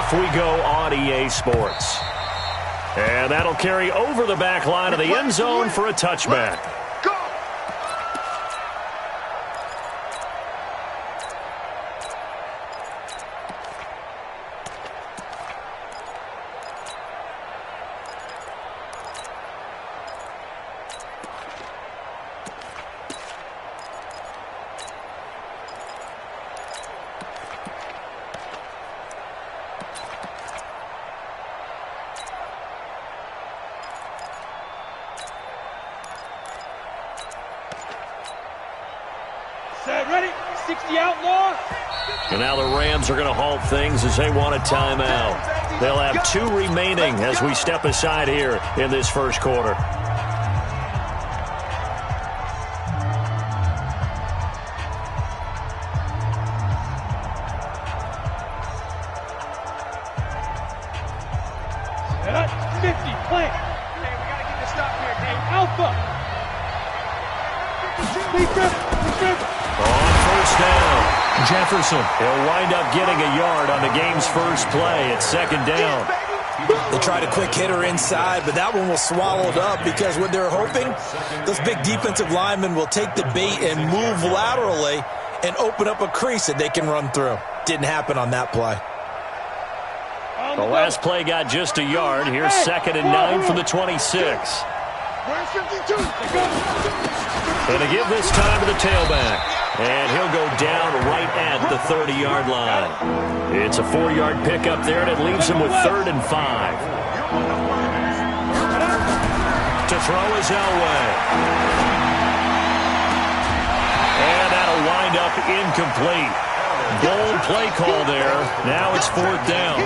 off we go on EA Sports. And that'll carry over the back line of the end zone for a touchback. Ready? 60 outlaw. And now the Rams are going to halt things as they want a timeout. They'll have 2 remaining as we step aside here in this first quarter. Set. 50. Play. Hey, we got to get this stop here, Dave. Alpha. On first down, Jefferson. He'll wind up getting a yard on the game's first play. It's second down. They tried a quick hitter inside, but that one was swallowed up because what they're hoping, those big defensive linemen will take the bait and move laterally and open up a crease that they can run through. Didn't happen on that play. The last play got just a yard. Here's 2nd and 9 from the 26. And to give this time to the tailback. And he'll go down right at the 30-yard line. It's a 4-yard pickup there, and it leaves him with 3rd and 5. To throw is Elway. And that'll wind up incomplete. Bold play call there. Now it's 4th down.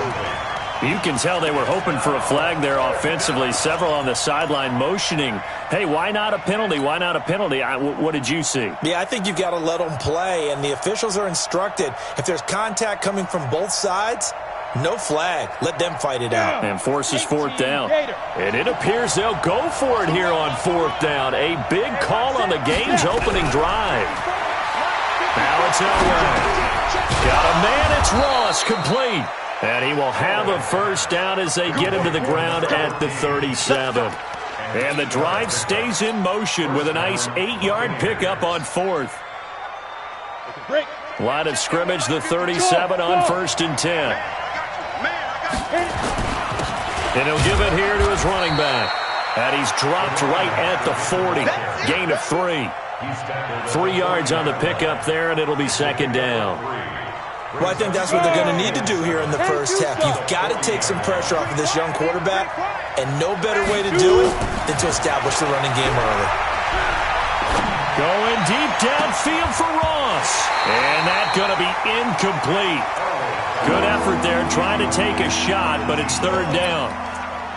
You can tell they were hoping for a flag there offensively. Several on the sideline motioning, hey, why not a penalty? Why not a penalty? What did you see? Yeah, I think you've got to let them play, and the officials are instructed. If there's contact coming from both sides, no flag. Let them fight it out. And forces 4th down. And it appears they'll go for it here on 4th down. A big call on the game's opening drive. Now it's Elway. Got a man, it's Ross, complete. And he will have a first down as they get him to the ground at the 37. And the drive stays in motion with a nice 8-yard pickup on 4th. Line of scrimmage, the 37 on 1st and 10. And he'll give it here to his running back. And he's dropped right at the 40. Gain of 3. 3 yards on the pickup there, and it'll be 2nd down. Well, I think that's what they're going to need to do here in the first half. You've got to take some pressure off of this young quarterback, and no better way to do it than to establish the running game early. Going deep downfield for Ross. And that's going to be incomplete. Good effort there trying to take a shot, but it's 3rd down.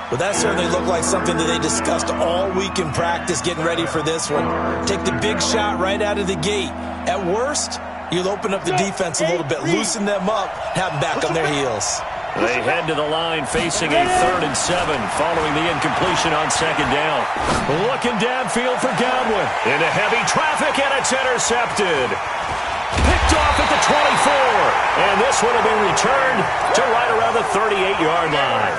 Well, that certainly looked like something that they discussed all week in practice getting ready for this one. Take the big shot right out of the gate. At worst, you'll open up the defense a little bit, loosen them up, have them back on their heels. They head to the line facing a 3rd and 7 following the incompletion on 2nd down. Looking downfield for Godwin. Into heavy traffic, and it's intercepted. Picked off at the 24. And this one will be returned to right around the 38-yard line.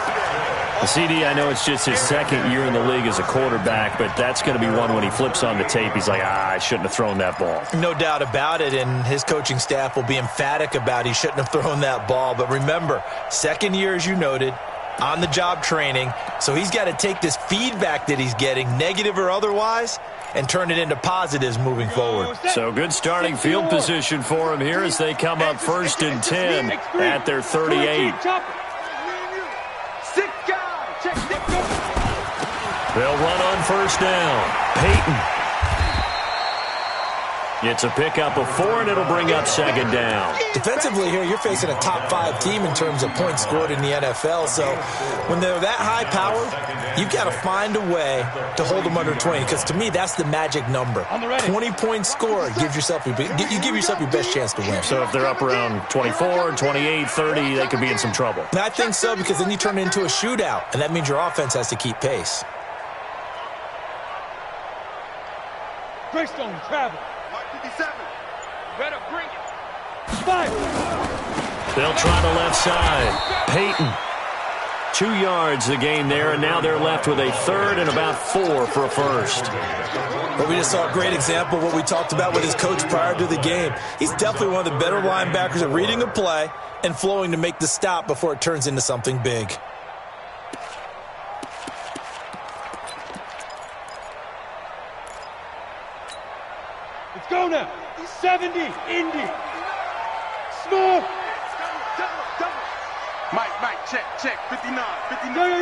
CD, I know it's just his 2nd year in the league as a quarterback, but that's going to be one when he flips on the tape. He's like, I shouldn't have thrown that ball. No doubt about it, and his coaching staff will be emphatic about he shouldn't have thrown that ball. But remember, 2nd year, as you noted, on-the-job training, so he's got to take this feedback that he's getting, negative or otherwise, and turn it into positives moving forward. So good starting field position for him here as they come up 1st and 10 at their 38. They'll run on 1st down. Peyton. It's a pickup of 4, and it'll bring up 2nd down. Defensively here, you're facing a top 5 team in terms of points scored in the NFL. So when they're that high-powered, you've got to find a way to hold them under 20. Because to me, that's the magic number. 20 points scored gives yourself you give yourself your best chance to win. So if they're up around 24, 28, 30, they could be in some trouble. And I think so, because then you turn it into a shootout, and that means your offense has to keep pace. Greystone travel. 57. Better bring it. 5. They'll try the left side. Peyton. 2 yards the gain there, and now they're left with a third and about 4 for a first. But we just saw a great example of what we talked about with his coach prior to the game. He's definitely one of the better linebackers at reading a play and flowing to make the stop before it turns into something big. Let's go now. 70, Indy. Smooth. Mike, check, 59.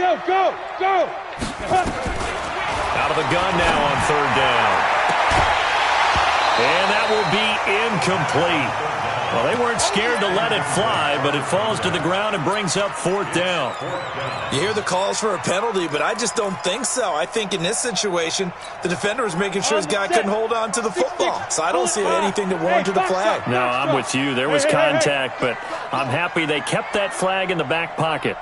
Yo, go. Out of the gun now on third down. And that will be incomplete. Well, they weren't scared to let it fly, but it falls to the ground and brings up fourth down. You hear the calls for a penalty, but I just don't think so. I think in this situation, the defender was making sure his guy couldn't hold on to the football. So I don't see anything that warranted the flag. No, I'm with you. There was contact, but I'm happy they kept that flag in the back pocket.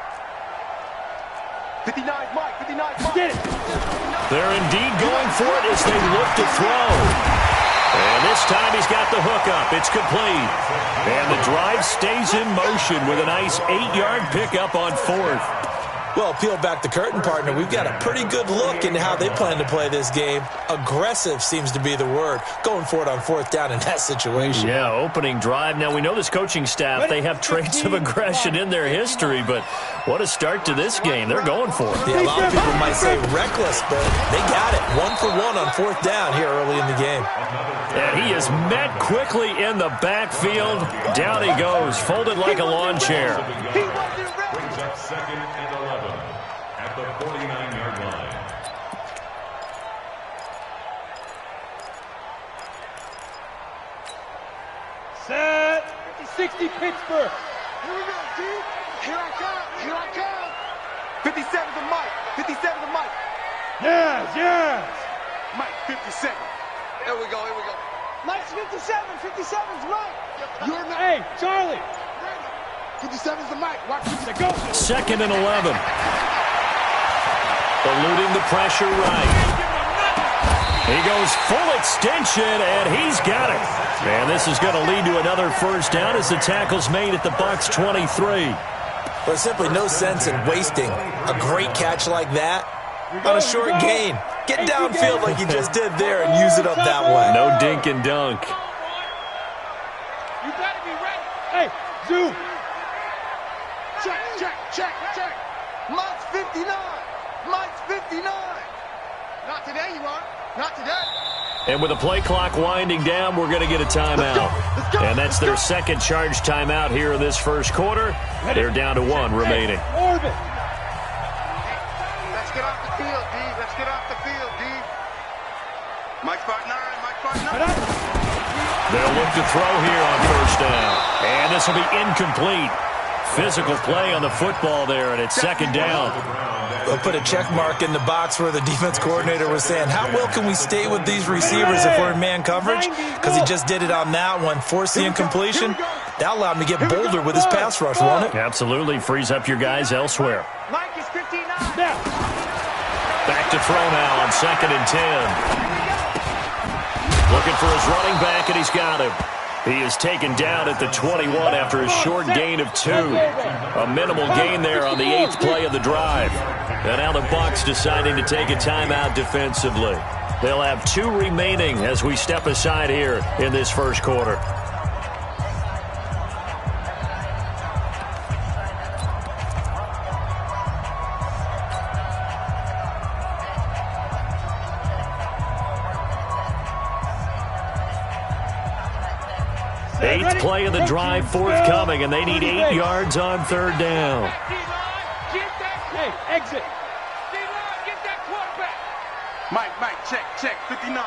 59, Mike. Get it. They're indeed going for it as they look to throw. And this time he's got the hook up. It's complete. And the drive stays in motion with a nice 8-yard pickup on fourth. Well, peel back the curtain, partner. We've got a pretty good look into how they plan to play this game. Aggressive seems to be the word. Going for it on fourth down in that situation. Yeah, opening drive. Now, we know this coaching staff, they have traits of aggression in their history, but what a start to this game. They're going for it. Yeah, a lot of people might say reckless, but they got it. 1 for 1 on fourth down here early in the game. And he is met quickly in the backfield. Down he goes, folded like a lawn chair. Second and 11 at the 49-yard line. Set. 60 Pittsburgh. Here we go, G. Here I come. 57 to Mike. Yes. Mike, 57. Here we go. Mike's 57. 57's Mike. You're not. Hey, Charlie. 57's the Mike. Watch this. Go. Second and 11. Eluding the pressure right. He goes full extension, and he's got it. And this is going to lead to another first down as the tackle's made at the Bucs 23. There's simply no sense in wasting a great catch like that on a short gain. Get downfield like you just did there and use it up that way. No dink and dunk. You better be ready. Hey, Zoo. Check. Mike's 59. Mike's 59. Not today, you are. Not today. And with the play clock winding down, we're going to get a timeout. And that's their second charge timeout here in this first quarter. They're down to 1 remaining. Orbit. Let's get off the field, D. Mike 5'9. They'll look to throw here on first down. And this will be incomplete. Physical play on the football there, and it's second down. They'll put a check mark in the box where the defense coordinator was saying, how well can we stay with these receivers if we're in man coverage? Because he just did it on that one, forced the incompletion. That allowed him to get bolder with his pass rush, won't it? Absolutely. Frees up your guys elsewhere. Mike is 59. Back to throw now on second and 10. Looking for his running back, and he's got him. He is taken down at the 21 after a short gain of 2. A minimal gain there on the 8th play of the drive. And now the Bucs deciding to take a timeout defensively. They'll have 2 remaining as we step aside here in this first quarter. Eighth play of the drive forthcoming, and they need 8 yards on third down. Hey, exit. Get that quarterback. Mike, check. 59.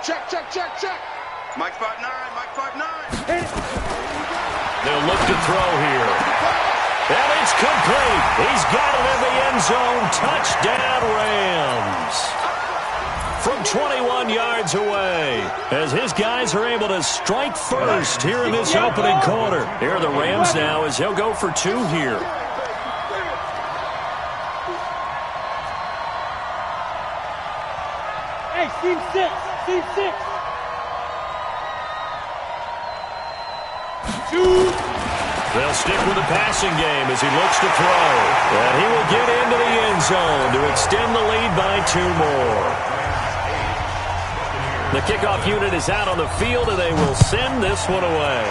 Check. Mike 5'9. They'll look to throw here. And it's complete. He's got it in the end zone. Touchdown, Rams. From 21 yards away, as his guys are able to strike first here in this opening quarter. Here are the Rams now as he'll go for 2 here. Hey, team 6. 2. They'll stick with the passing game as he looks to throw. And he will get into the end zone to extend the lead by 2 more. The kickoff unit is out on the field, and they will send this one away.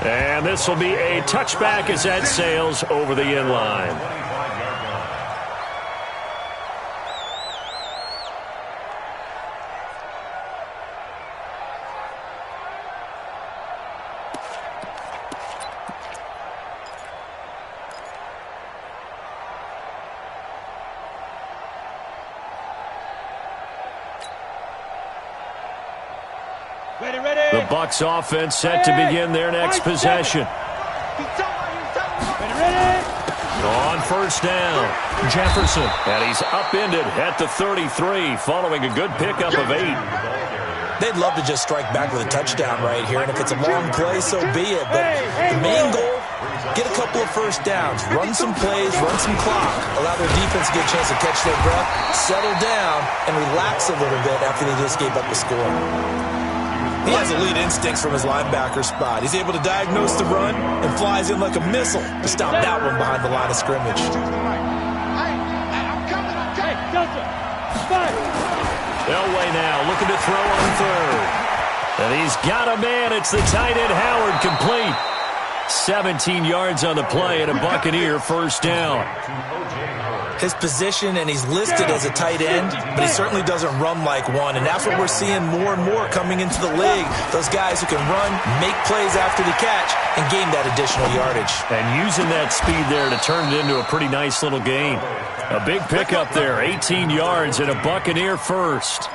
And this will be a touchback as that sails over the end line. The Bucs offense set to begin their next possession. On first down, Jefferson. And he's upended at the 33 following a good pickup of 8. They'd love to just strike back with a touchdown right here, and if it's a long play, so be it. But the main goal, get a couple of first downs, run some plays, run some clock, allow their defense to get a chance to catch their breath, settle down, and relax a little bit after they just gave up a score. He has elite instincts from his linebacker spot. He's able to diagnose the run and flies in like a missile to stop that one behind the line of scrimmage. Elway now looking to throw on third. And he's got a man. It's the tight end Howard, complete. 17 yards on the play and a Buccaneer first down. His position, and he's listed as a tight end, but he certainly doesn't run like one, and that's what we're seeing more and more coming into the league. Those guys who can run, make plays after the catch, and gain that additional yardage. And using that speed there to turn it into a pretty nice little gain. A big pickup there, 18 yards and a Buccaneer first.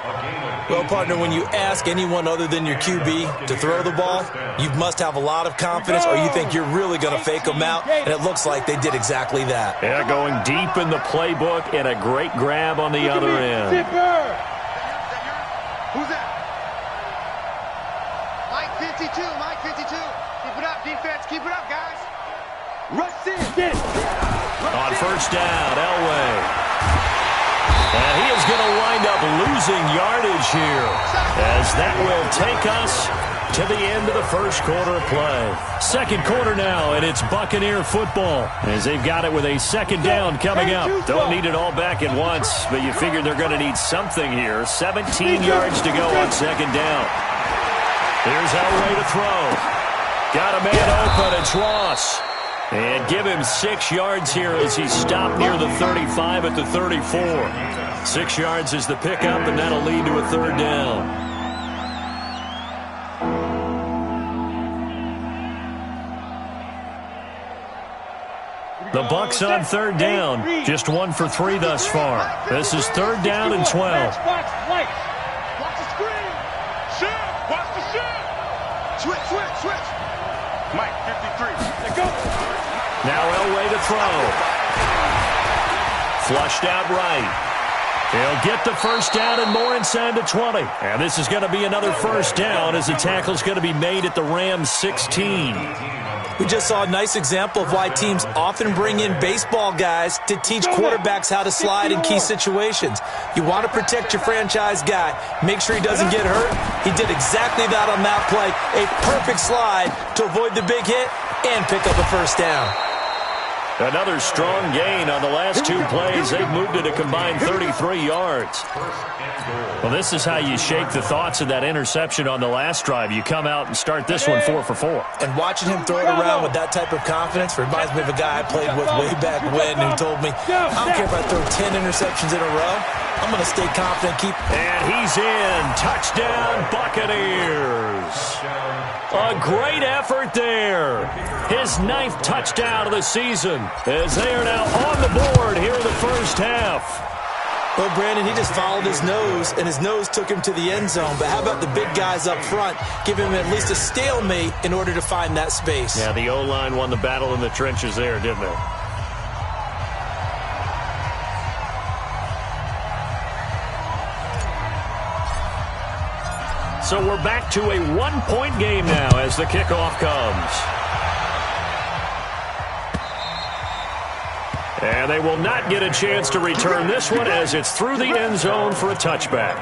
Well, partner, when you ask anyone other than your QB to throw the ball, you must have a lot of confidence, or you think you're really going to fake them out, and it looks like they did exactly that. Yeah, going deep in the playbook and a great grab on the other end. Who's that? Mike 52, Mike 52. Keep it up, defense. Keep it up, guys. Rush in. Get it. On first down, Elway. And he is going to wind up losing yardage here, as that will take us to the end of the first quarter of play. Second quarter now, and it's Buccaneer football, as they've got it with a second down coming up. Don't need it all back at once, but you figure they're going to need something here. 17 yards to go on second down. Here's Elway to throw. Got a man open, it's Ross. And give him 6 yards here as he stopped near the 35 at the 34. 6 yards is the pickup, and that'll lead to a third down. The Bucs on third down, just 1 for 3 thus far. This is third down and 12. Watch the screen. Shift. Watch the shift. Switch. Mike 53. Let go. Now Elway to throw. Flushed out right. He'll get the first down and more inside the 20. And this is going to be another first down as the tackle's going to be made at the Rams 16. We just saw a nice example of why teams often bring in baseball guys to teach quarterbacks how to slide in key situations. You want to protect your franchise guy. Make sure he doesn't get hurt. He did exactly that on that play. A perfect slide to avoid the big hit and pick up a first down. Another strong gain on the last 2 plays. They've moved it a combined 33 yards. Well, this is how you shake the thoughts of that interception on the last drive. You come out and start this one 4 for 4. And watching him throw it around with that type of confidence reminds me of a guy I played with way back when who told me, I don't care if I throw 10 interceptions in a row. I'm going to stay confident, And he's in. Touchdown, Buccaneers. A great effort there. His 9th touchdown of the season, as they are now on the board here in the first half. Well, Brandon, he just followed his nose, and his nose took him to the end zone. But how about the big guys up front? Give him at least a stalemate in order to find that space. Yeah, the O-line won the battle in the trenches there, didn't they? So we're back to a 1-point game now as the kickoff comes. And they will not get a chance to return this one as it's through the end zone for a touchback.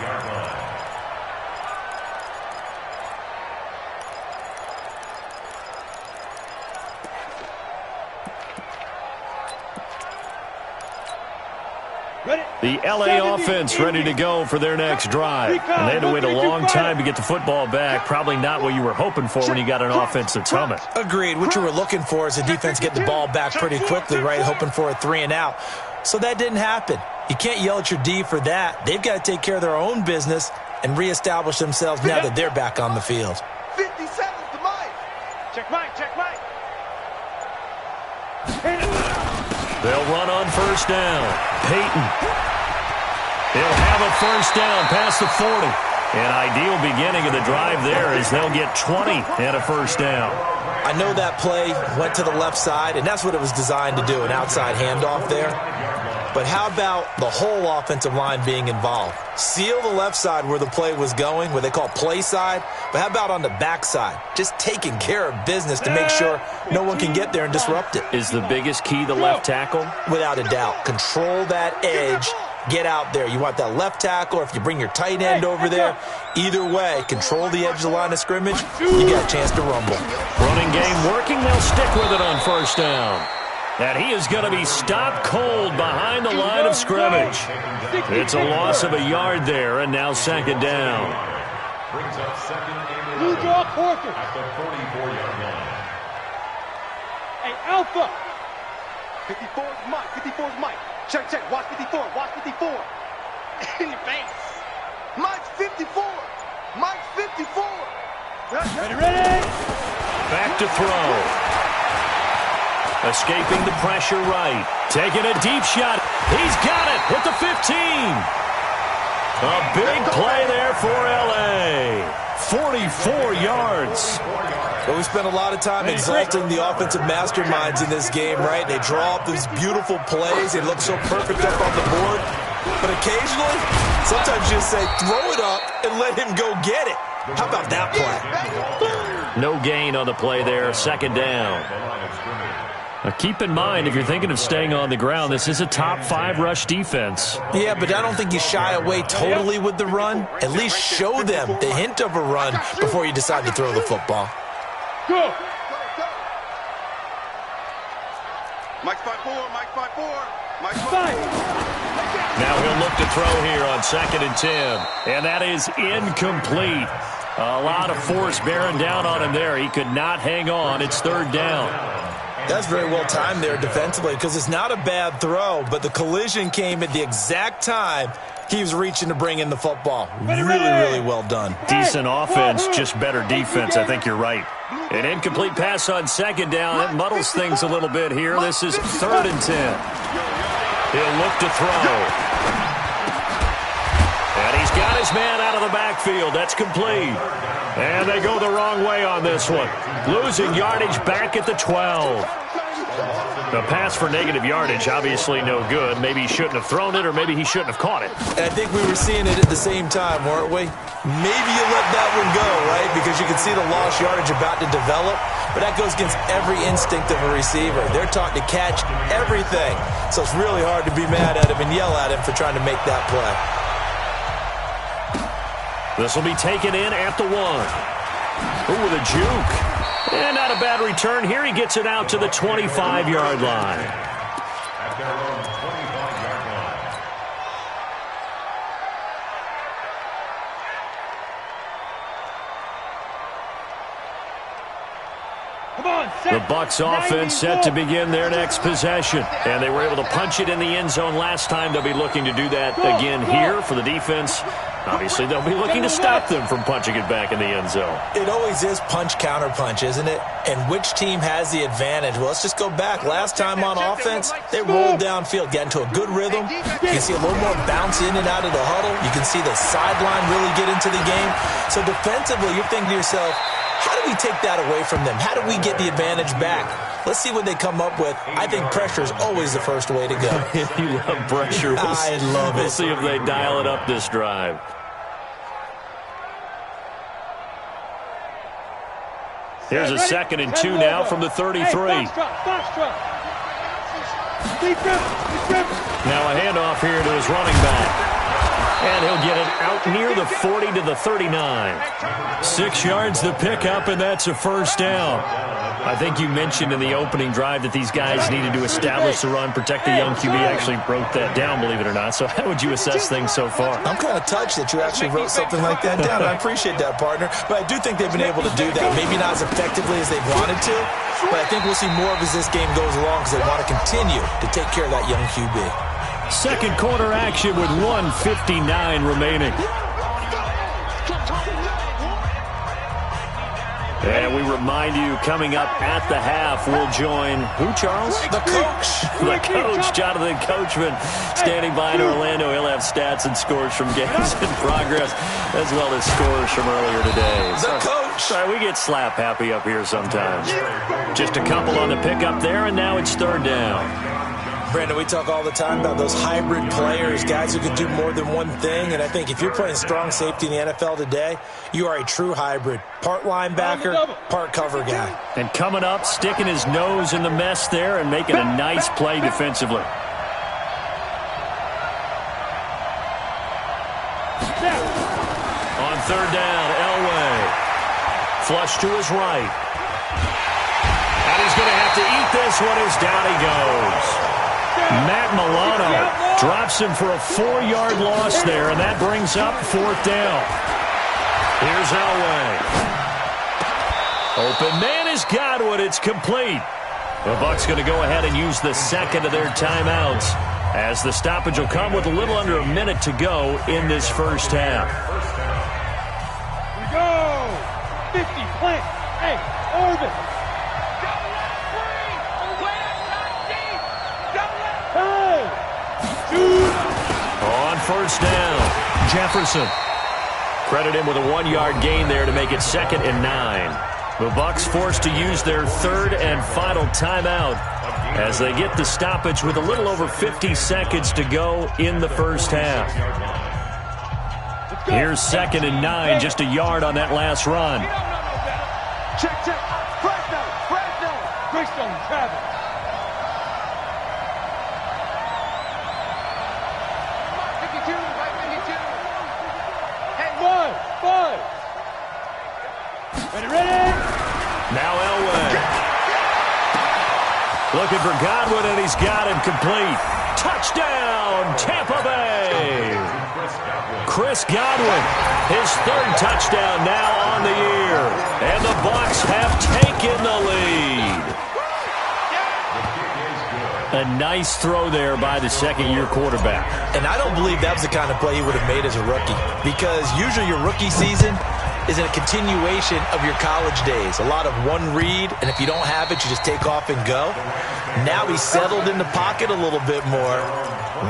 The LA offense ready to go for their next drive. And they had to wait a long time to get the football back. Probably not what you were hoping for when you got an offense that's humming. Agreed. What you were looking for is the defense get the ball back pretty quickly, right? Hoping for a 3 and out. So that didn't happen. You can't yell at your D for that. They've got to take care of their own business and reestablish themselves now that they're back on the field. 50 seconds to Mike. Check Mike, check Mike. They'll run on first down. Peyton. They'll have a first down past the 40. An ideal beginning of the drive there as they'll get 20 and a first down. I know that play went to the left side, and that's what it was designed to do, an outside handoff there. But how about the whole offensive line being involved? Seal the left side where the play was going, what they call play side. But how about on the back side? Just taking care of business to make sure no one can get there and disrupt it. Is the biggest key the left tackle? Without a doubt. Control that edge. Get out there. You want that left tackle, or if you bring your tight end over there, either way, control the edge of the line of scrimmage, you got a chance to rumble. Running game working. They'll stick with it on first down. And he is going to be stopped cold behind the line of scrimmage. It's a loss of a yard there, and now second down. Brings up second and Blue draw quarter. at the 44-yard line. Hey, Alpha. 54's Mike. 54's Mike. Check, check. Watch 54. Watch 54. In your face. Mike's 54. Mike's 54. Ready? Back to throw. Escaping the pressure right. Taking a deep shot. He's got it at the 15. A big play there for L.A. 44 yards. Well, we spent a lot of time exalting the offensive masterminds in this game, right? They draw up these beautiful plays. They look so perfect up on the board. But occasionally, sometimes you just say, throw it up and let him go get it. How about that play? No gain on the play there. Second down. Now keep in mind, if you're thinking of staying on the ground, this is a top 5 rush defense. Yeah, but I don't think you shy away totally with the run. At least show them the hint of a run before you decide to throw the football. Go. Mike's 5-4. Mike's 5-4. Mike's 5-4. Now he'll look to throw here on 2nd and 10. And that is incomplete. A lot of force bearing down on him there. He could not hang on. It's 3rd down. That's very well timed there defensively because it's not a bad throw, but the collision came at the exact time he was reaching to bring in the football. Really well done. Decent offense, just better defense. I think you're right. An incomplete pass on 2nd down. That muddles things a little bit here. This is 3rd and 10. He'll look to throw. And he's got his man out of the backfield. That's complete. And they go the wrong way on this one. Losing yardage back at the 12. The pass for negative yardage, obviously no good. Maybe he shouldn't have thrown it, or maybe he shouldn't have caught it. And I think we were seeing it at the same time, weren't we? Maybe you let that one go, right? Because you can see the lost yardage about to develop. But that goes against every instinct of a receiver. They're taught to catch everything. So it's really hard to be mad at him and yell at him for trying to make that play. This will be taken in at the 1. Ooh, with a juke. And not a bad return here. He gets it out to the 25-yard line. At their own 25-yard line. Come on, The Bucs offense set to begin their next possession. And they were able to punch it in the end zone last time. They'll be looking to do that again here for the defense. Obviously, they'll be looking to stop them from punching it back in the end zone. It always is punch, counter punch, isn't it? And which team has the advantage? Well, let's just go back. Last time on offense, they rolled downfield, got into a good rhythm. You can see a little more bounce in and out of the huddle. You can see the sideline really get into the game. So defensively, you're thinking to yourself, how do we take that away from them? How do we get the advantage back? Let's see what they come up with. I think pressure is always the first way to go. You love pressure. I love it. We'll see if they dial it up this drive. Here's a 2nd and 2 now from the 33. Now a handoff here to his running back. And he'll get it out near the 40 to the 39. 6 yards the pickup, and that's a first down. I think you mentioned in the opening drive that these guys needed to establish the run, protect the young QB. Actually broke that down, believe it or not. So how would you assess things so far? I'm kind of touched that you actually wrote something like that down. I appreciate that, partner. But I do think they've been able to do that. Maybe not as effectively as they've wanted to, but I think we'll see more of as this game goes along because they want to continue to take care of that young QB. Second quarter action with 1:59 remaining. And we remind you, coming up at the half, we'll join who, Charles? The coach. The coach, Jonathan Coachman, standing by in Orlando. He'll have stats and scores from games in progress, as well as scores from earlier today. The coach. Sorry, we get slap happy up here sometimes. Just a couple on the pickup there, and now it's third down. Brandon, we talk all the time about those hybrid players, guys who can do more than one thing. And I think if you're playing strong safety in the NFL today, you are a true hybrid. Part linebacker, part cover guy. And coming up, sticking his nose in the mess there and making a nice play defensively. On third down, Elway. Flush to his right. And he's going to have to eat this one as down he goes. Matt Milano drops him for a 4-yard loss there, and that brings up fourth down. Here's Elway. Open man is Godwin. It's complete. The Bucs going to go ahead and use the second of their timeouts, as the stoppage will come with a little under a minute to go in this first half. We go. 50, plant. Hey, Orban. On first down, Jefferson. Credit him with a 1-yard gain there to make it 2nd and 9. The Bucs forced to use their third and final timeout as they get the stoppage with a little over 50 seconds to go in the first half. Here's 2nd and 9, just a yard on that last run. Check. Fresno. Greystone, Travis. Ready? Now Elway. Looking for Godwin, and he's got him complete. Touchdown, Tampa Bay. Chris Godwin, his 3rd touchdown now on the year. And the Bucs have taken the lead. A nice throw there by the second-year quarterback. And I don't believe that was the kind of play he would have made as a rookie, because usually your rookie season is a continuation of your college days. A lot of one read, and if you don't have it, you just take off and go. Now he's settled in the pocket a little bit more,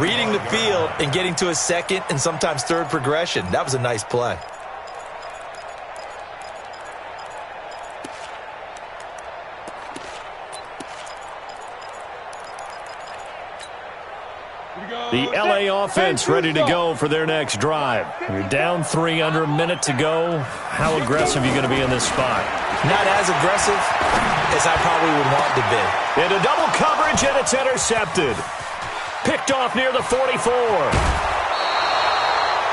reading the field and getting to a second and sometimes third progression. That was a nice play. The LA offense ready to go for their next drive. You're down 3, under a minute to go. How aggressive are you going to be in this spot? Not as aggressive as I probably would want to be. Into double coverage, and it's intercepted. Picked off near the 44.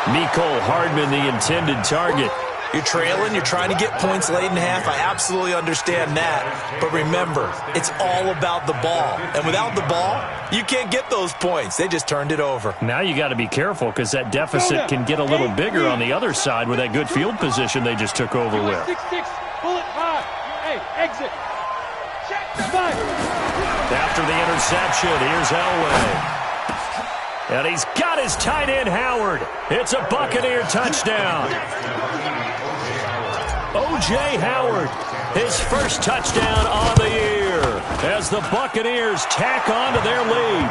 Mecole Hardman, the intended target. You're trailing, you're trying to get points late in half. I absolutely understand that. But remember, it's all about the ball. And without the ball, you can't get those points. They just turned it over. Now you got to be careful, because that deficit can get a little bigger on the other side with that good field position they just took over with. 6-6, pull it high. Hey, exit. After the interception, here's Elway. And he's got his tight end, Howard. It's a Buccaneer touchdown. O.J. Howard, his first touchdown on the year as the Buccaneers tack on to their lead.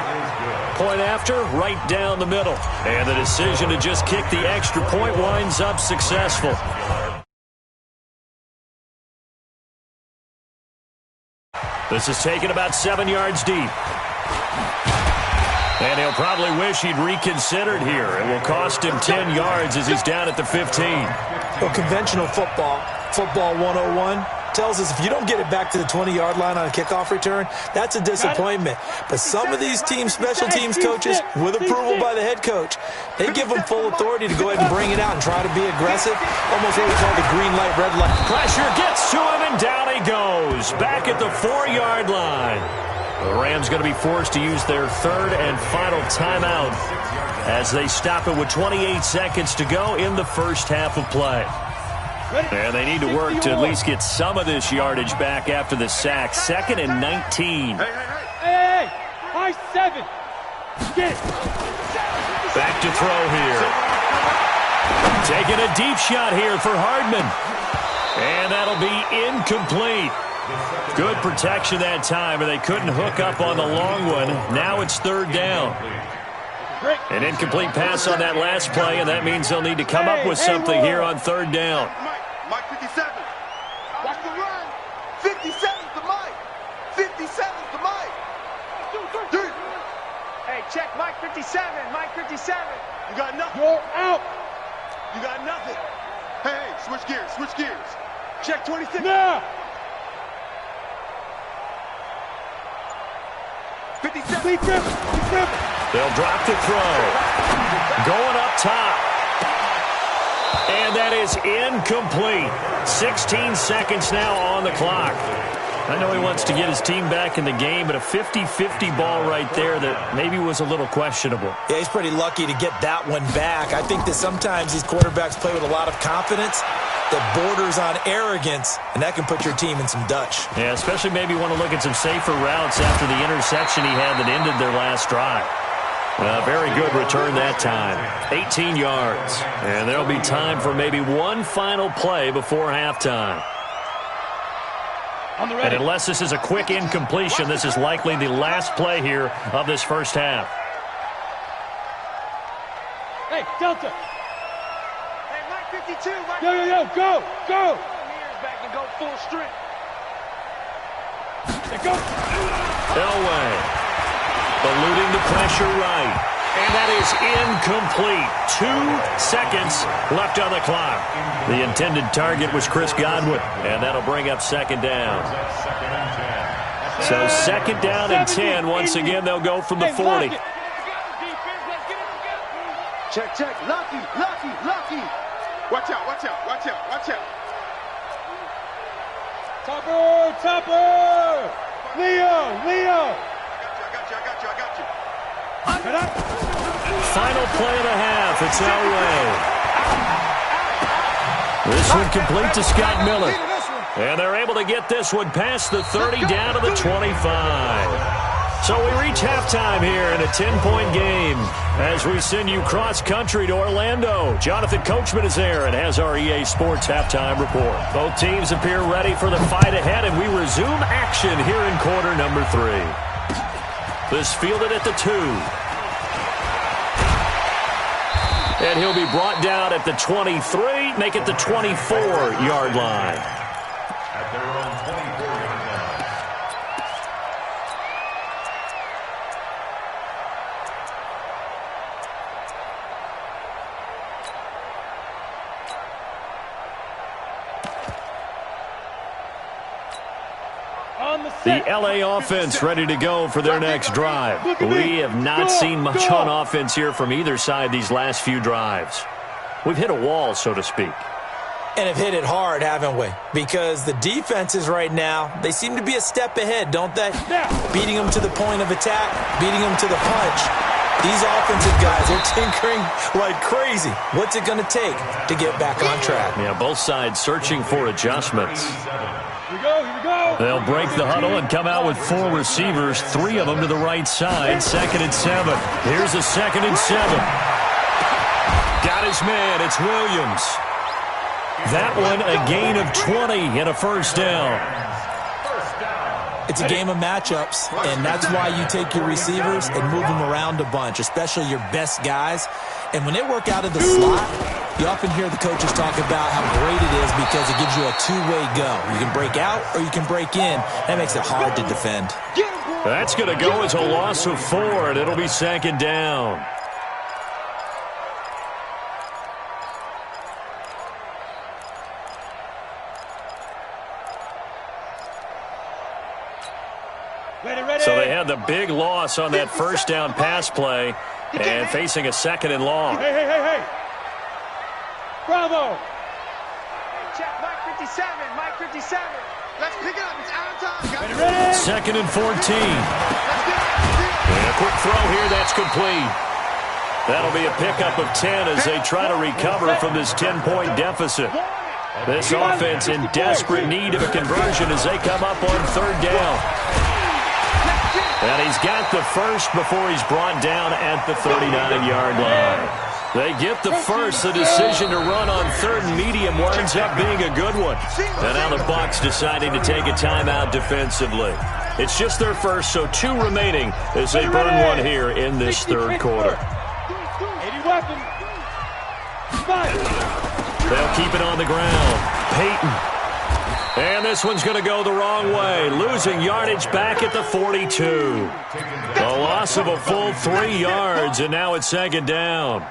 Point after, right down the middle. And the decision to just kick the extra point winds up successful. This is taken about 7 yards deep. And he'll probably wish he'd reconsidered here. It will cost him 10 yards as he's down at the 15. Well, conventional football 101, tells us if you don't get it back to the 20-yard line on a kickoff return, that's a disappointment. But some of these special teams coaches, with approval by the head coach, they give them full authority to go ahead and bring it out and try to be aggressive, almost what we call the green light, red light. Pressure gets to him, and down he goes, back at the 4-yard line. The Rams going to be forced to use their third and final timeout as they stop it with 28 seconds to go in the first half of play. And they need to work to at least get some of this yardage back after the sack. 2nd and 19. Hey, high 7. Get it. Back to throw here. Taking a deep shot here for Hardman. And that'll be incomplete. Good protection that time, and they couldn't hook up on the long one. Now it's 3rd down. An incomplete pass on that last play, and that means they'll need to come up with something here on 3rd down. Mike 57. Watch the run. 57's the Mike. 57's the Mike. Hey, check Mike 57. Mike 57. You got nothing. You're out. You got nothing. Hey, switch gears. Switch gears. Check 26. Now. 57. Be careful. Be careful. They'll drop the throw. Going up top. And that is incomplete. 16 seconds now on the clock. I know he wants to get his team back in the game, but a 50-50 ball right there that maybe was a little questionable. Yeah, he's pretty lucky to get that one back. I think that sometimes these quarterbacks play with a lot of confidence that borders on arrogance, and that can put your team in some Dutch. Yeah, especially maybe want to look at some safer routes after the interception he had that ended their last drive. Very good return that time. 18 yards. And there'll be time for maybe one final play before halftime. And unless this is a quick incompletion, this is likely the last play here of this first half. Hey, Delta. Hey, Mike 52. Mike Yo, go. Go. Ears back and go full strength. Hey, go. Elway. Eluding the pressure right. And that is incomplete. 2 seconds left on the clock. The intended target was Chris Godwin. And that'll bring up 2nd down. So 2nd down and 10. Once again, they'll go from the 40. Check. Lucky. Watch out. Topper. Leo. I got you. Final play of the half. It's Elway. This one complete to Scott Miller. And they're able to get this one past the 30 down to the 25. So we reach halftime here in a 10-point game as we send you cross-country to Orlando. Jonathan Coachman is there and has our EA Sports halftime report. Both teams appear ready for the fight ahead, and we resume action here in quarter number 3. This fielded at the 2. And he'll be brought down at the 23, make it the 24-yard line. At their own 24-yard line. The LA offense ready to go for their next drive. We have not seen much on offense here from either side these last few drives. We've hit a wall, so to speak. And have hit it hard, haven't we? Because the defenses right now, they seem to be a step ahead, don't they? Beating them to the point of attack, beating them to the punch. These offensive guys, they're tinkering like crazy. What's it going to take to get back on track? Yeah, both sides searching for adjustments. Here we go. They'll break the huddle and come out with 4 receivers, 3 of them to the right side. 2nd and 7. Here's a 2nd and 7. Got his man. It's Williams. That one a gain of 20 and a first down. It's a game of matchups, and that's why you take your receivers and move them around a bunch, especially your best guys. And when they work out of the slot, you often hear the coaches talk about how great it is because it gives you a two-way go. You can break out or you can break in. That makes it hard to defend. That's going to go as a loss of 4, and it'll be 2nd down. So they had the big loss on that first down pass play and facing a 2nd and long. Hey. Bravo. Check, Mike 57, Mike 57. Let's pick it up. It's out of time. 2nd and 14. Let's get it. And a quick throw here, that's complete. That'll be a pickup of 10 as they try to recover from this 10-point deficit. This offense in desperate need of a conversion as they come up on 3rd down. And he's got the first before he's brought down at the 39-yard line. They get the first. The decision to run on 3rd and medium winds up being a good one. And now the Bucs deciding to take a timeout defensively. It's just their first, so 2 remaining as they burn one here in this 3rd quarter. 80 weapons. They'll keep it on the ground. Peyton. And this one's going to go the wrong way. Losing yardage back at the 42. A loss of a full 3 yards, and now it's 2nd down.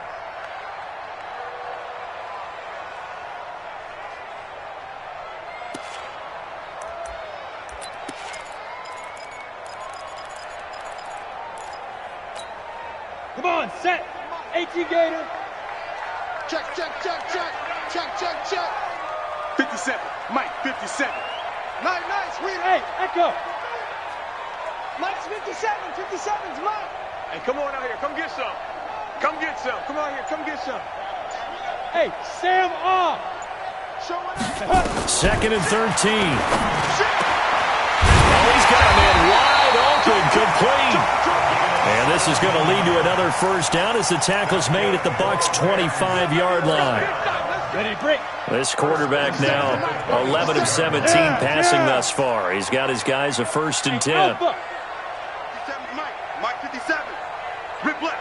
Come on, set. 18 Gator. Check. 57. Mike, 57. Nice, we. Hey, Echo. Mike's 57. 57's Mike. Hey, come on out here. Come get some. Come get some. Come on here. Come get some. Hey, Sam off. Show it up. 2nd and 13. Oh, he's got a man wide open, complete. And this is going to lead to another first down as the tackle's made at the Bucs' 25-yard line. Ready to break. This quarterback now 11 of 17 passing thus far. He's got his guys a 1st and 10. Alpha. 57's Mike. Mike 57. Rip left.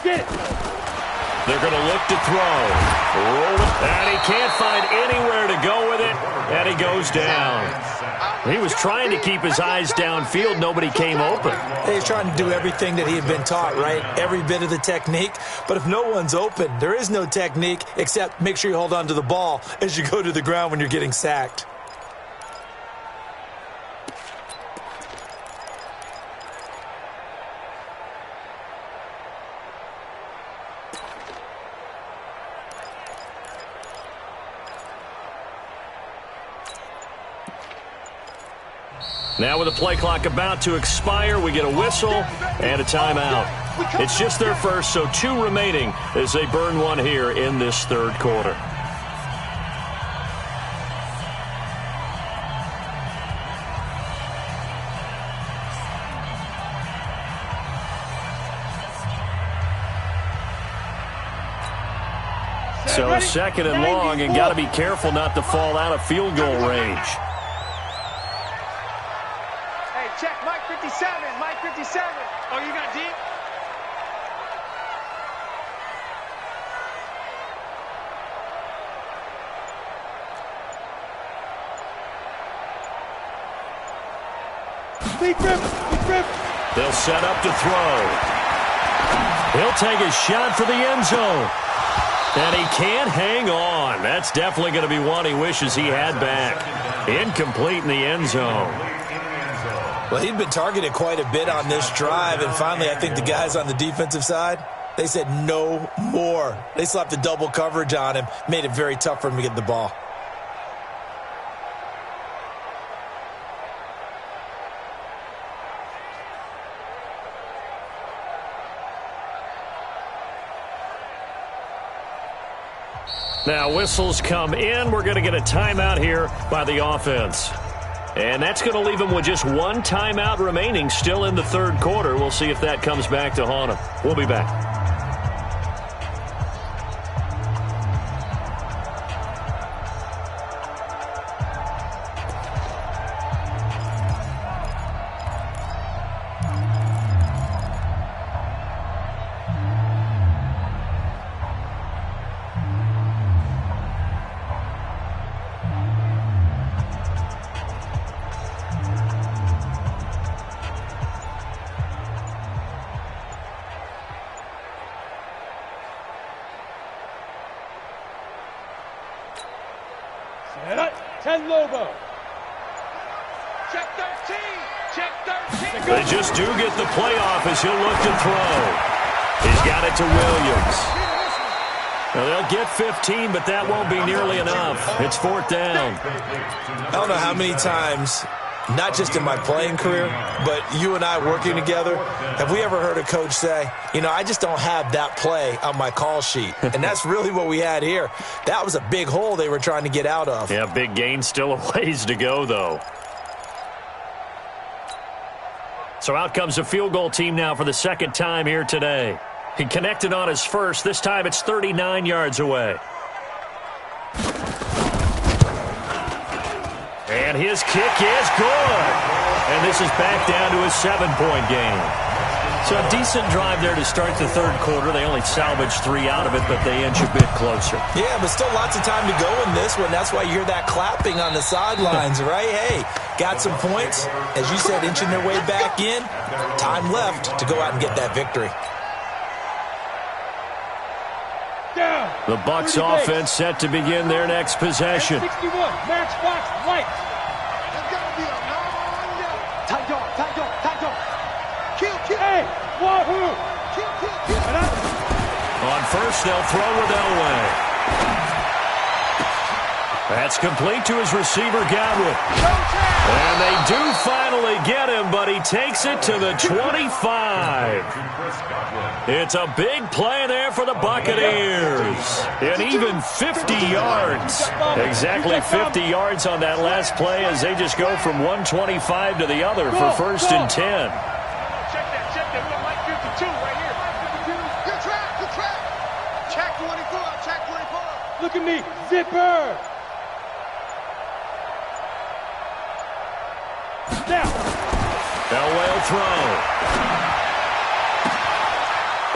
Get it. They're going to look to throw. Roll it. And he can't find anywhere to go with it. And he goes down. He was trying to keep his eyes downfield. Nobody came open. He's trying to do everything that he had been taught, right? Every bit of the technique. But if no one's open, there is no technique except make sure you hold on to the ball as you go to the ground when you're getting sacked. Now with the play clock about to expire, we get a whistle and a timeout. It's just their first, so 2 remaining as they burn one here in this 3rd quarter. So 2nd and long, and got to be careful not to fall out of field goal range. Check, Mike 57, Mike 57. Oh, you got deep? Big rip. They'll set up to throw. He'll take a shot for the end zone. And he can't hang on. That's definitely going to be one he wishes he had back. Incomplete in the end zone. Well, he'd been targeted quite a bit on this drive, and finally I think the guys on the defensive side, they said no more. They slapped a double coverage on him, made it very tough for him to get the ball. Now whistles come in. We're going to get a timeout here by the offense. And that's going to leave them with just 1 timeout remaining still in the 3rd quarter. We'll see if that comes back to haunt them. We'll be back. 10 Lobo. Check 13. Check 13. They just do get the playoff as he'll look to throw. He's got it to Williams. Well, they'll get 15, but that won't be nearly enough. It's 4th down. I don't know how many times, not just in my playing career, but you and I working together, have we ever heard a coach say, you know, I just don't have that play on my call sheet. And that's really what we had here. That was a big hole they were trying to get out of. Yeah, big gain, still a ways to go, though. So out comes a field goal team now for the second time here today. He connected on his first. This time it's 39 yards away. And his kick is good. And this is back down to a 7-point game. So a decent drive there to start the third quarter. They only salvaged 3 out of it, but they inch a bit closer. Yeah, but still lots of time to go in this one. That's why you hear that clapping on the sidelines, right? Hey, got some points. As you said, inching their way back in. Time left to go out and get that victory. The Bucs offense set to begin their next possession. 61, Max Fox, lights. There's got to be a long day. Tight dog, tight dog, tight dog. Kill, kill. Hey, wahoo! Kill, kill, kill. On first, they'll throw with Elway. That's complete to his receiver, Godwin. And they do finally get him, but he takes it to the 25. It's a big play there for the Buccaneers. And even 50 yards. Exactly 50 yards on that last play as they just go from 125 to the other for 1st and 10. Check that. We got Mike 52 right here. Good track. Check 24, check 24. Look at me, zipper. Now. Elway will throw.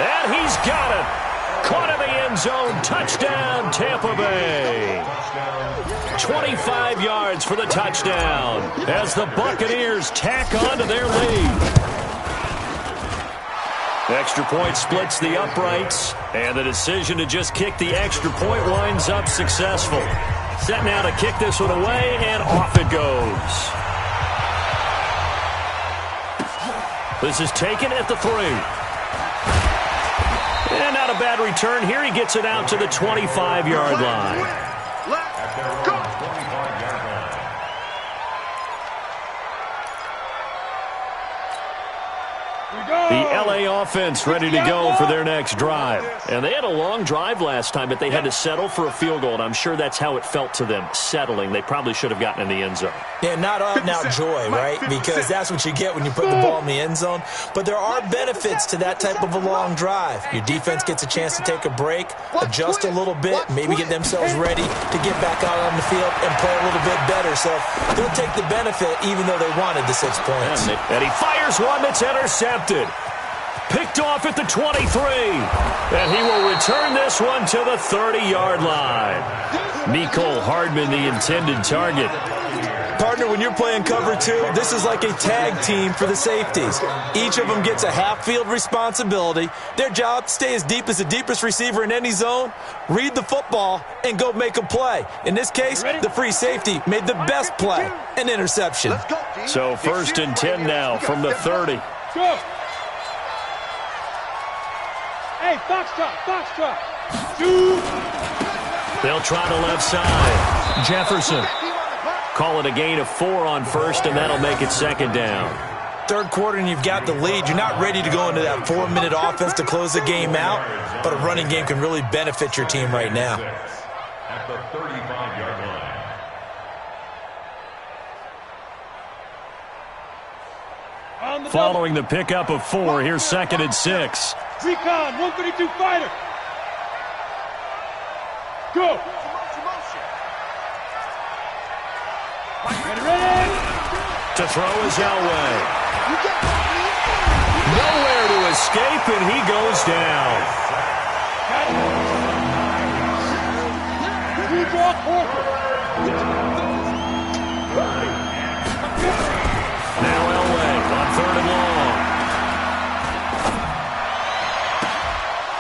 And he's got it. Caught in the end zone. Touchdown, Tampa Bay. 25 yards for the touchdown as the Buccaneers tack on to their lead. Extra point splits the uprights, and the decision to just kick the extra point winds up successful. Set now to kick this one away, and off it goes. This is taken at the 3. And not a bad return here. He gets it out to the 25-yard line. Let's go. The LA offense ready to go for their next drive. And they had a long drive last time, but they had to settle for a field goal, and I'm sure that's how it felt to them, settling. They probably should have gotten in the end zone. Yeah, not out-and-out joy, right? Because that's what you get when you put the ball in the end zone. But there are benefits to that type of a long drive. Your defense gets a chance to take a break, adjust a little bit, maybe get themselves ready to get back out on the field and play a little bit better. So they'll take the benefit even though they wanted the 6 points. And he fires one that's intercepted. Picked off at the 23. And he will return this one to the 30-yard line. Mecole Hardman, the intended target. Partner, when you're playing cover 2, this is like a tag team for the safeties. Each of them gets a half-field responsibility. Their job, stay as deep as the deepest receiver in any zone, read the football, and go make a play. In this case, the free safety made the best play, an interception. So 1st and 10 now from the 30. Go. Hey, Foxtrot. They'll try the left side. Jefferson. Call it a gain of 4 on first, and that'll make it 2nd down. Third quarter, and you've got the lead. You're not ready to go into that 4-minute offense to close the game out, but a running game can really benefit your team right now. At the 35-yard line. Following the pickup of 4, here's 2nd and 6. Recon, 132 fighter. Go. Ready. To throw is Elway. Nowhere to escape, and he goes down. Now Elway on 3rd and long.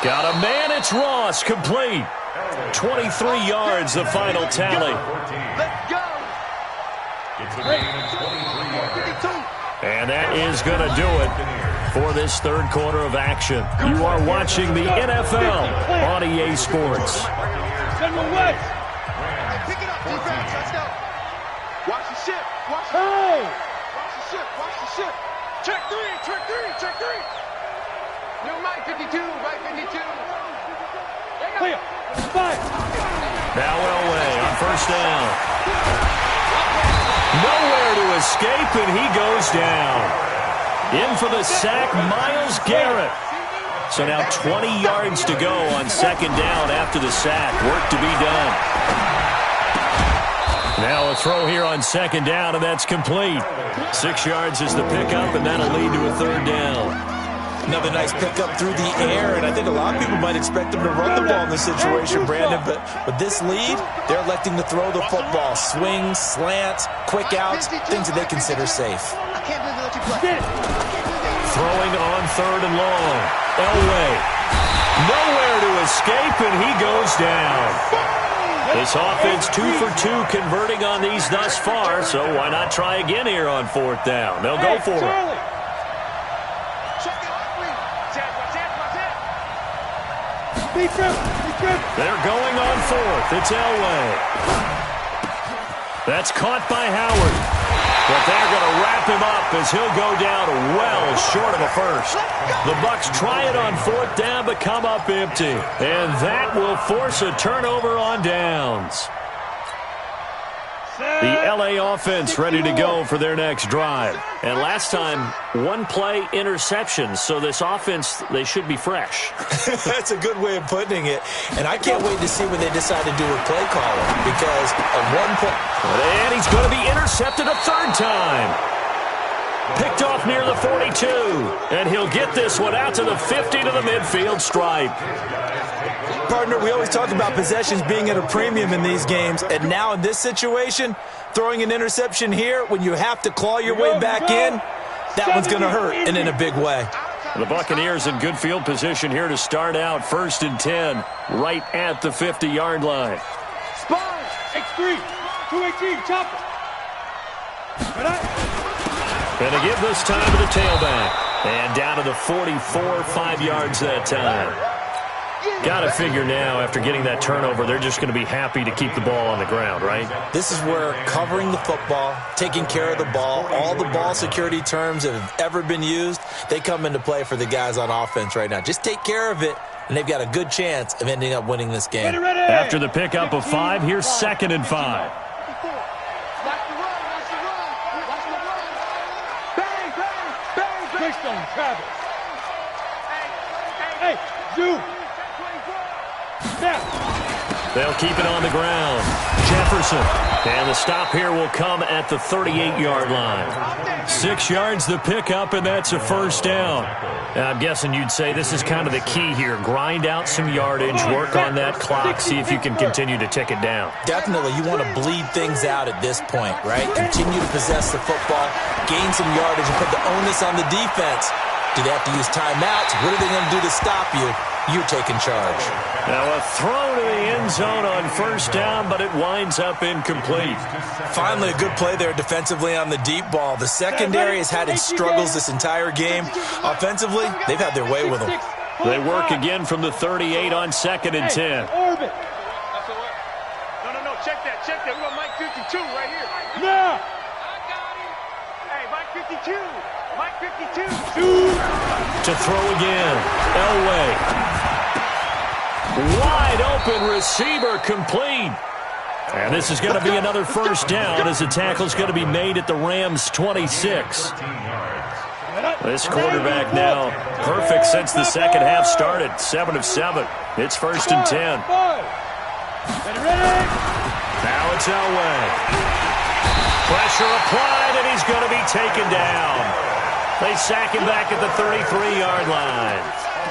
Got a man That's Ross, complete. 23 yards, the final tally. Let's go. It's a gain of 23 yards. And that is going to do it for this third quarter of action. You are watching the NFL on EA Sports. Send him away. Pick it up, defense. Let's go. Watch the ship. Watch the Hey! Watch the ship. Watch the ship. Check three. Check three. Check three. New Mike 52. Mike 52. Clear. Fire. Now Elway on first down. Nowhere to escape, and he goes down. In for the sack, Myles Garrett. So now 20 yards to go on second down after the sack. Work to be done. Now a throw here on second down, and that's complete. 6 yards is the pickup, and that'll lead to a third down. Another nice pickup through the air, and I think a lot of people might expect them to run the ball in this situation, Brandon, but with this lead, they're electing to throw the football. Swings, slants, quick outs, things that they consider safe. I can't believe they let you play. Throwing on third and long. Elway. Nowhere to escape, and he goes down. This offense 2 for 2 converting on these thus far, so why not try again here on fourth down? They'll go for it. They're going on fourth. It's Elway. That's caught by Howard. But they're going to wrap him up as he'll go down well short of a first. The Bucs try it on fourth down but come up empty. And that will force a turnover on downs. The LA offense ready to go for their next drive. And last time, one play interception. So this offense, they should be fresh. That's a good way of putting it. And I can't wait to see when they decide to do a play caller. Because at one point... And he's going to be intercepted a third time. Picked off near the 42. And he'll get this one out to the 50 to the midfield stripe. Partner, we always talk about possessions being at a premium in these games, and now in this situation, throwing an interception here when you have to claw your way back in, that one's going to hurt, and in a big way. The Buccaneers in good field position here to start out. 1st and 10, right at the 50-yard line. Spine. X3. 218. Chopper. And to give this time to the tailback. And down to the 44, 5 yards that time. Got to figure now, after getting that turnover, they're just going to be happy to keep the ball on the ground, right? This is where covering the football, taking care of the ball, all the ball security terms that have ever been used, they come into play for the guys on offense right now. Just take care of it, and they've got a good chance of ending up winning this game. Ready. After the pickup of 5, here's 2nd and 5. Watch the run. Watch the run. Watch the run. Bang, bang, bang, bang. Greystone, Travis. Hey, Zoo. They'll keep it on the ground. Jefferson. And the stop here will come at the 38-yard line. 6 yards the pickup, and that's a first down. I'm guessing you'd say this is kind of the key here. Grind out some yardage, work on that clock, see if you can continue to tick it down. Definitely, you want to bleed things out at this point, right? Continue to possess the football, gain some yardage, and put the onus on the defense. Do they have to use timeouts? What are they going to do to stop you? You're taking charge. Now a throw to the end zone on first down, but it winds up incomplete. Finally, a good play there defensively on the deep ball. The secondary has had its struggles this entire game. Offensively, they've had their way with them. They work again from the 38 on 2nd and 10. Orbit. No, check that. We got Mike 52 right here. Now. Hey, Mike 52. Mike 52. To throw again. Elway. Wide open receiver, complete. And this is going to be another first down as the tackle's going to be made at the Rams' 26. This quarterback now perfect since the second half started. 7 of 7. It's 1st and 10. Now it's Elway. Pressure applied, and he's going to be taken down. They sack him back at the 33-yard line.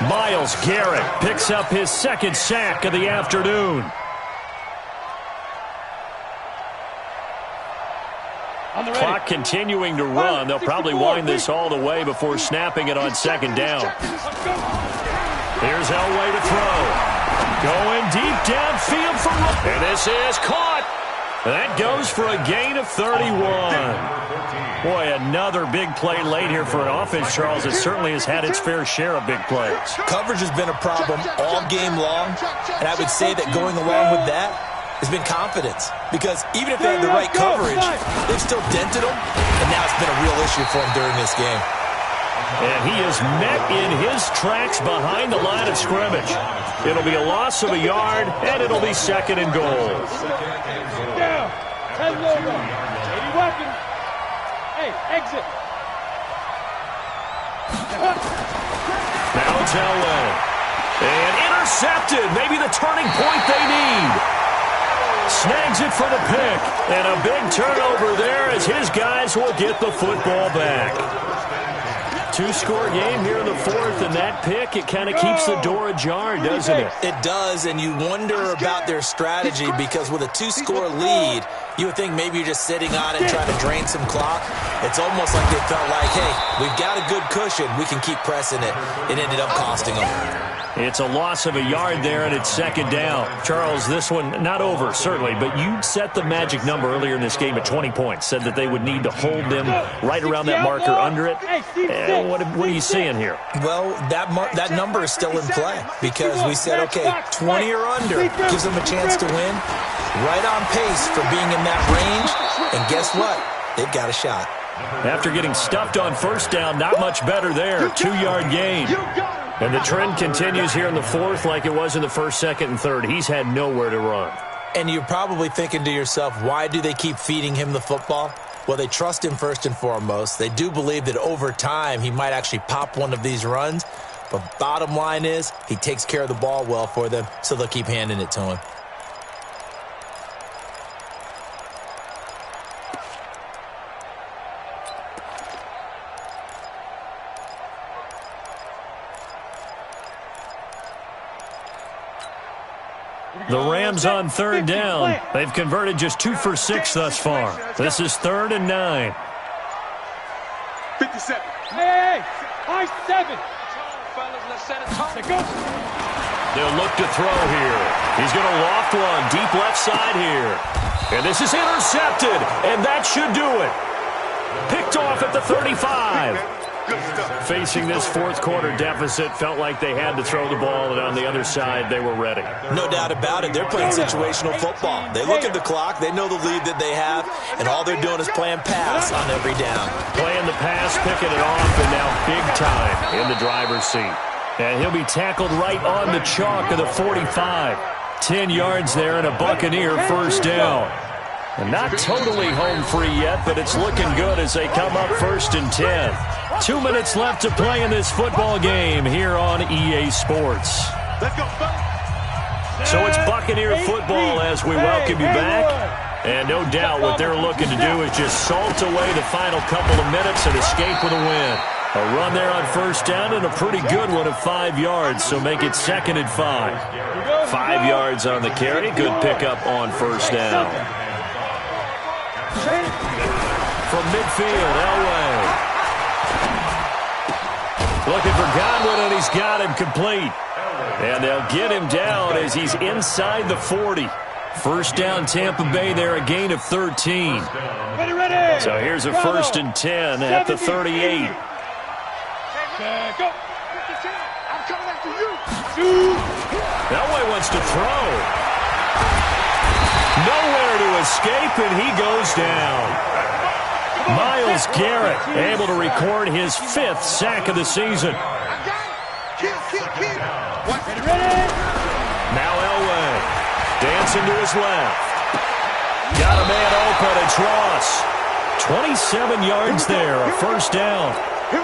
Myles Garrett picks up his 2nd sack of the afternoon. Clock continuing to run. They'll probably wind this all the way before snapping it on 2nd down. Here's Elway to throw. Going deep downfield for Rowe. And this is caught. That goes for a gain of 31. Boy, another big play late here for an offense, Charles. It certainly has had its fair share of big plays. Coverage has been a problem all game long, and I would say that going along with that has been confidence. Because even if they had the right coverage, they've still dented them, and now it's been a real issue for them during this game. And he is met in his tracks behind the line of scrimmage. It'll be a loss of a yard, and it'll be 2nd and goal. Down. 10 logo. 80 weapons. Hey, exit. Now it's Elway. And intercepted. Maybe the turning point they need. Snags it for the pick. And a big turnover there as his guys will get the football back. 2-score game here in the 4th, and that pick, it kind of keeps the door ajar, doesn't it? It does, and you wonder about their strategy because with a 2-score lead, you would think maybe you're just sitting on it trying to drain some clock. It's almost like they felt like, hey, we've got a good cushion. We can keep pressing it. It ended up costing them. It's a loss of a yard there, and it's 2nd down. Charles, this one not over, certainly, but you set the magic number earlier in this game at 20 points, said that they would need to hold them right around that marker under it. What are you seeing here? Well, that number is still in play because we said, okay, 20 or under gives them a chance to win. Right on pace for being in that range, and guess what? They've got a shot. After getting stuffed on 1st down, not much better there. 2-yard gain. And the trend continues here in the 4th like it was in the 1st, 2nd, and 3rd. He's had nowhere to run. And you're probably thinking to yourself, why do they keep feeding him the football? Well, they trust him first and foremost. They do believe that over time he might actually pop one of these runs. But bottom line is he takes care of the ball well for them, so they'll keep handing it to him. The Rams on 3rd down. They've converted just 2 for 6 thus far. This is 3rd and 9. 57. Hey, high 7. They'll look to throw here. He's going to loft one deep left side here. And this is intercepted, and that should do it. Picked off at the 35. Facing this 4th quarter deficit, felt like they had to throw the ball, and on the other side, they were ready. No doubt about it. They're playing situational football. They look at the clock, they know the lead that they have, and all they're doing is playing pass on every down. Playing the pass, picking it off, and now big time in the driver's seat. And he'll be tackled right on the chalk of the 45. 10 yards there and a Buccaneer 1st down. And not totally home free yet, but it's looking good as they come up 1st and 10. 2 minutes left to play in this football game here on EA Sports. Let's go, So it's Buccaneer football as we welcome you back. And no doubt what they're looking to do is just salt away the final couple of minutes and escape with a win. A run there on 1st down and a pretty good one of 5 yards, so make it 2nd and 5. 5 yards on the carry. Good pickup on 1st down. From midfield, Elway. Looking for Godwin, and he's got him complete. And they'll get him down as he's inside the 40. 1st down, Tampa Bay there, a gain of 13. So here's a 1st and 10 at the 38. Go. I'm coming after you. Elway wants to throw. Nowhere to escape, and he goes down. Myles Garrett able to record his 5th sack of the season. Now Elway dancing to his left. Got a man open. It's Ross. 27 yards there, a 1st down.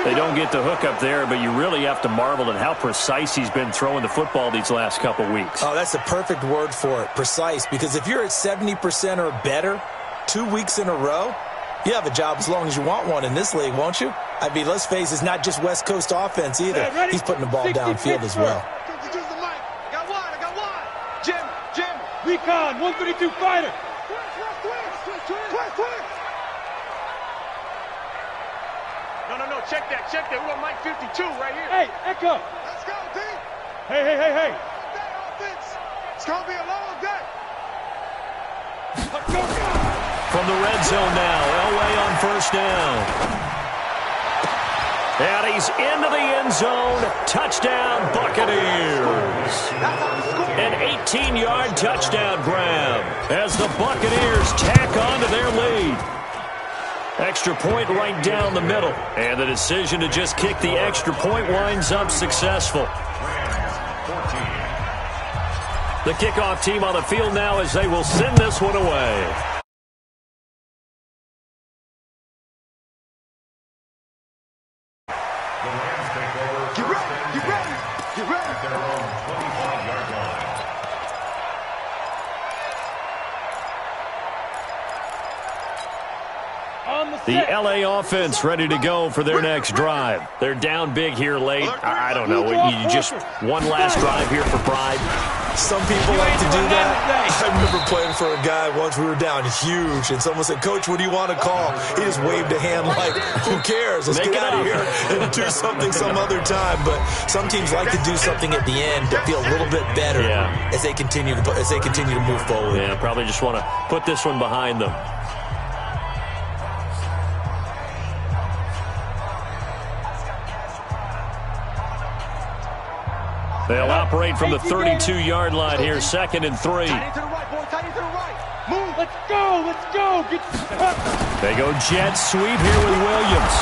They don't get the hook up there, but you really have to marvel at how precise he's been throwing the football these last couple weeks. Oh, that's a perfect word for it, precise, because if you're at 70% or better 2 weeks in a row, you have a job as long as you want one in this league, won't you? I mean, let's face it, it's not just West Coast offense either. He's putting the ball downfield as well. I got one. Jim. Recon, 132 fighter. No, check that. We're on Mike 52 right here. Hey, Echo. Let's go, D. Hey. That offense. It's going to be a long day. From the red zone now, Elway on first down. And he's into the end zone. Touchdown, Buccaneers. An 18-yard touchdown grab as the Buccaneers tack on to their lead. Extra point right down the middle. And the decision to just kick the extra point winds up successful. The kickoff team on the field now as they will send this one away. Get ready, get ready, get ready. At their own 25-yard line. The LA offense ready to go for their next drive. They're down big here late. I don't know. You just one last drive here for pride. Some people like to do that. I remember playing for a guy once. We were down huge, and someone said, "Coach, what do you want to call?" He just waved a hand like, "Who cares? Let's get out of here and do something some other time." But some teams like to do something at the end to feel a little bit better as they continue to move forward. Yeah, probably just want to put this one behind them. They'll operate from the 32-yard line here, 2nd and 3. Tight end to the right, boy. Tight end to the right. Move. Let's go. Let's go. Get They go jet sweep here with Williams.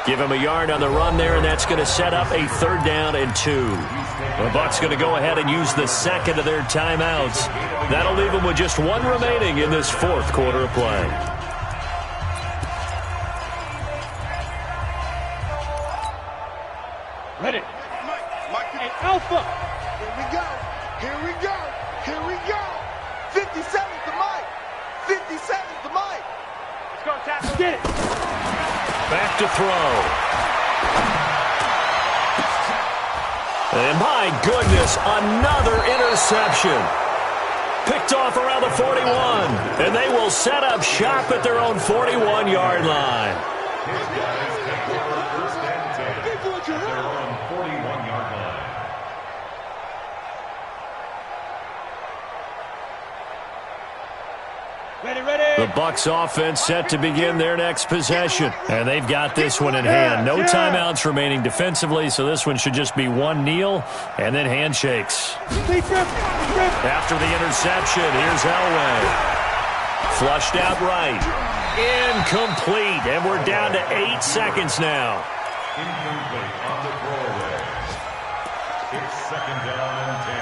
Give him a yard on the run there, and that's going to set up a 3rd down and 2. The Bucs going to go ahead and use the second of their timeouts. That'll leave them with just one remaining in this 4th quarter of play. ready. Mike, Alpha. here we go. Here we go. Here we go. 57's the Mike. 57's the Mike. Let's go, tackle. Get it. Back to throw. And my goodness, another interception. Picked off around the 41. And they will set up shop at their own 41-yard line. His guys take over 1st and 10 at their own 41-yard line. Ready, ready. The Bucs offense set to begin their next possession. And they've got this one in hand. No timeouts remaining defensively, so this one should just be one kneel and then handshakes. After the interception, here's Elway. Flushed out right. Incomplete. And we're down to 8 seconds now. Incomplete on the throwaway. It's 2nd down and 10.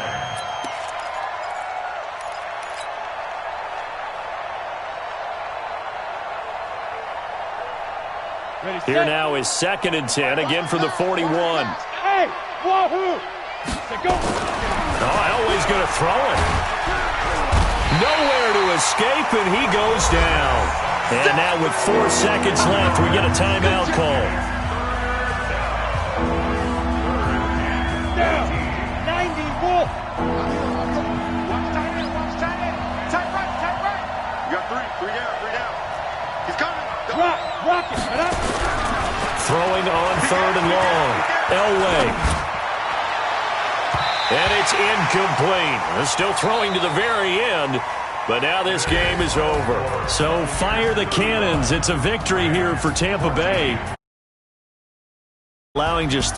Ready, Here now is 2nd and 10, again from the 41. Hey, wahoo. Go. Oh, Elway's going to throw it. Nowhere to escape, and he goes down. And now with 4 seconds left, we get a timeout call. Down. 90 Wolf. Watch tight end. Watch tight end. Tight right. Tight right. You got 3. 3 down. 3 down. He's coming. Rock it. Right up. Throwing on 3rd and long. Elway. And it's incomplete. They're still throwing to the very end, but now this game is over. So fire the cannons. It's a victory here for Tampa Bay. Allowing just